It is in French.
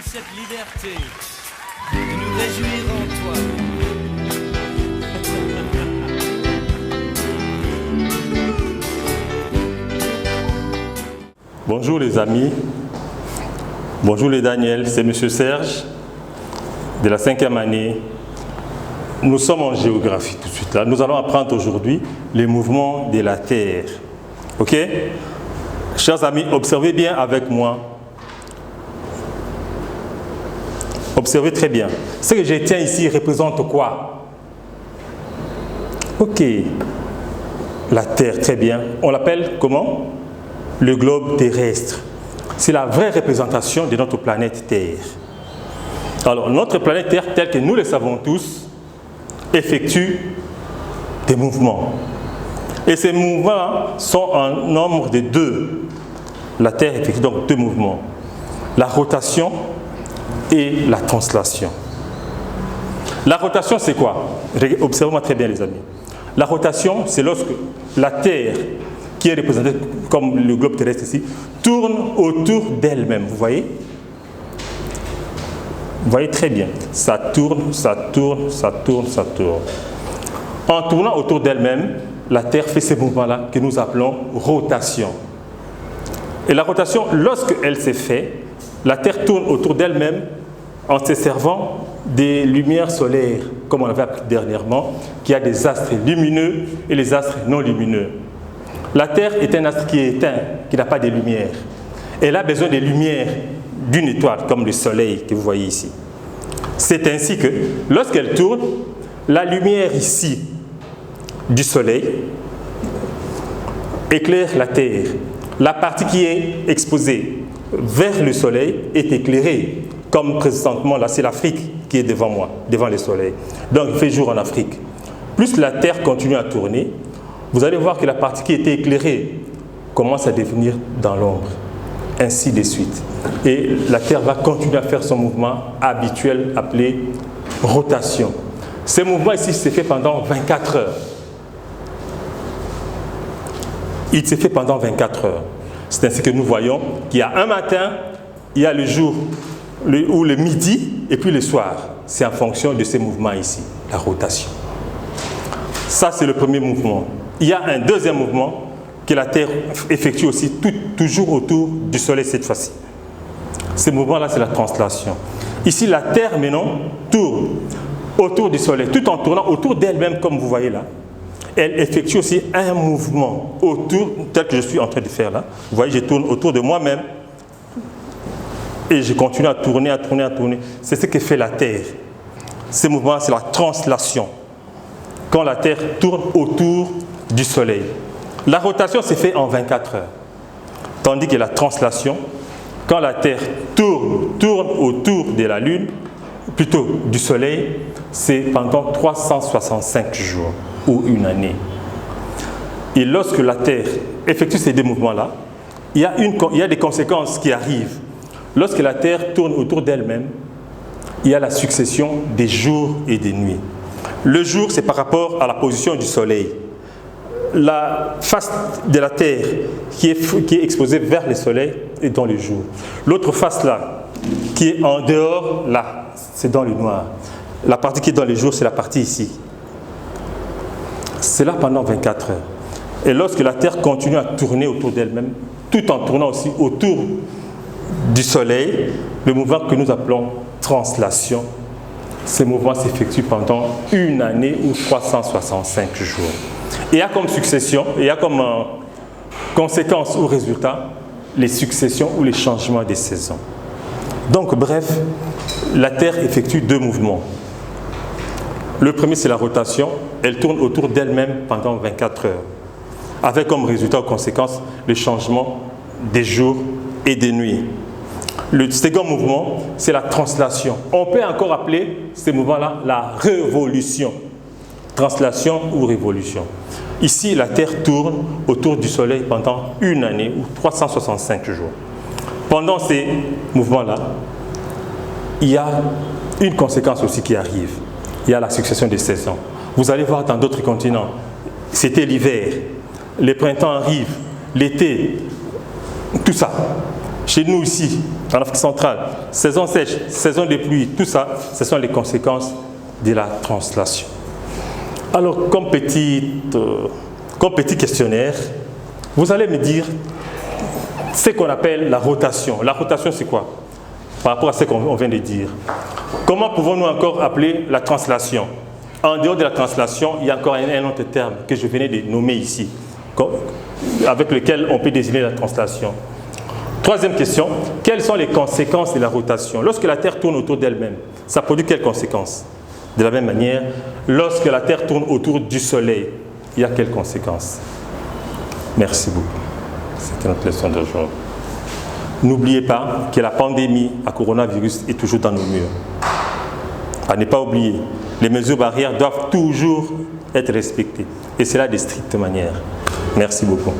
cette liberté de nous réjouir en toi. Bonjour les amis, bonjour les Daniel, c'est M. Serge de la 5e année. Nous sommes en géographie tout de suite là. Nous allons apprendre aujourd'hui les mouvements de la Terre. Ok? Chers amis, observez bien avec moi. Observez très bien. Ce que je tiens ici représente quoi? Ok. La Terre, très bien. On l'appelle comment? Le globe terrestre. C'est la vraie représentation de notre planète Terre. Alors, notre planète Terre, telle que nous le savons tous, effectue des mouvements. Et ces mouvements sont en nombre de 2. La Terre effectue donc 2 mouvements. La rotation et la translation. La rotation, c'est quoi? Observez-moi très bien, les amis. La rotation, c'est lorsque la Terre, qui est représentée comme le globe terrestre ici, tourne autour d'elle-même. Vous voyez? Vous voyez très bien. Ça tourne, ça tourne, ça tourne, ça tourne. En tournant autour d'elle-même, la Terre fait ces mouvements-là que nous appelons rotation. Et la rotation, lorsqu'elle s'est faite, la Terre tourne autour d'elle-même en se servant des lumières solaires, comme on avait appris dernièrement, qu'il y a des astres lumineux et les astres non lumineux. La Terre est un astre qui est éteint, qui n'a pas de lumière. Elle a besoin des lumières d'une étoile, comme le Soleil que vous voyez ici. C'est ainsi que, lorsqu'elle tourne, la lumière ici du Soleil éclaire la Terre. La partie qui est exposée vers le Soleil est éclairée, comme présentement là, c'est l'Afrique qui est devant moi, devant le Soleil. Donc il fait jour en Afrique. Plus la Terre continue à tourner, vous allez voir que la partie qui était éclairée commence à devenir dans l'ombre, ainsi de suite. Et la Terre va continuer à faire son mouvement habituel appelé rotation. Ce mouvement ici s'est fait pendant 24 heures. Il s'est fait pendant 24 heures. C'est ainsi que nous voyons qu'il y a un matin, il y a le jour ou le midi et puis le soir. C'est en fonction de ces mouvements ici, la rotation. Ça, c'est le premier mouvement. Il y a un deuxième mouvement que la Terre effectue aussi toujours autour du Soleil cette fois-ci. Ce mouvement-là, c'est la translation. Ici, la Terre, maintenant, tourne autour du Soleil, tout en tournant autour d'elle-même, comme vous voyez là. Elle effectue aussi un mouvement autour, tel que je suis en train de faire là. Vous voyez, je tourne autour de moi-même et je continue à tourner, à tourner, à tourner. C'est ce que fait la Terre. Ce mouvement, c'est la translation. Quand la Terre tourne autour du Soleil. La rotation s'est faite en 24 heures. Tandis que la translation, quand la Terre tourne autour de la Lune, plutôt du Soleil, c'est pendant 365 jours ou une année. Et lorsque la Terre effectue ces 2 mouvements-là, il y a des conséquences qui arrivent. Lorsque la Terre tourne autour d'elle-même, il y a la succession des jours et des nuits. Le jour, c'est par rapport à la position du Soleil. La face de la Terre qui est exposée vers le Soleil est dans le jour. L'autre face là, qui est en dehors, là, c'est dans le noir. La partie qui est dans le jour, c'est la partie ici. C'est là pendant 24 heures. Et lorsque la Terre continue à tourner autour d'elle-même, tout en tournant aussi autour du Soleil, le mouvement que nous appelons translation, ce mouvement s'effectue pendant une année ou 365 jours. Et il y a comme succession, il y a comme conséquence ou résultat, les successions ou les changements des saisons. Donc bref, la Terre effectue 2 mouvements. Le premier, c'est la rotation. Elle tourne autour d'elle-même pendant 24 heures, avec comme résultat ou conséquence le changement des jours et des nuits. Le second mouvement, c'est la translation. On peut encore appeler ce mouvement-là la révolution. Translation ou révolution. Ici, la Terre tourne autour du Soleil pendant une année ou 365 jours. Pendant ces mouvements-là, il y a une conséquence aussi qui arrive. Il y a la succession des saisons. Vous allez voir dans d'autres continents, c'était l'hiver, le printemps arrive, l'été, tout ça. Chez nous ici, en Afrique centrale, saison sèche, saison de pluie, tout ça, ce sont les conséquences de la translation. Alors, comme petit questionnaire, vous allez me dire ce qu'on appelle la rotation. La rotation, c'est quoi? Par rapport à ce qu'on vient de dire. Comment pouvons-nous encore appeler la translation? En dehors de la translation, il y a encore un autre terme que je venais de nommer ici, avec lequel on peut désigner la translation. Troisième question, quelles sont les conséquences de la rotation? Lorsque la Terre tourne autour d'elle-même, ça produit quelles conséquences? De la même manière, lorsque la Terre tourne autour du Soleil, il y a quelles conséquences? Merci beaucoup. C'était notre leçon d'aujourd'hui. N'oubliez pas que la pandémie à coronavirus est toujours dans nos murs. À ne pas oublier, les mesures barrières doivent toujours être respectées. Et cela de stricte manière. Merci beaucoup.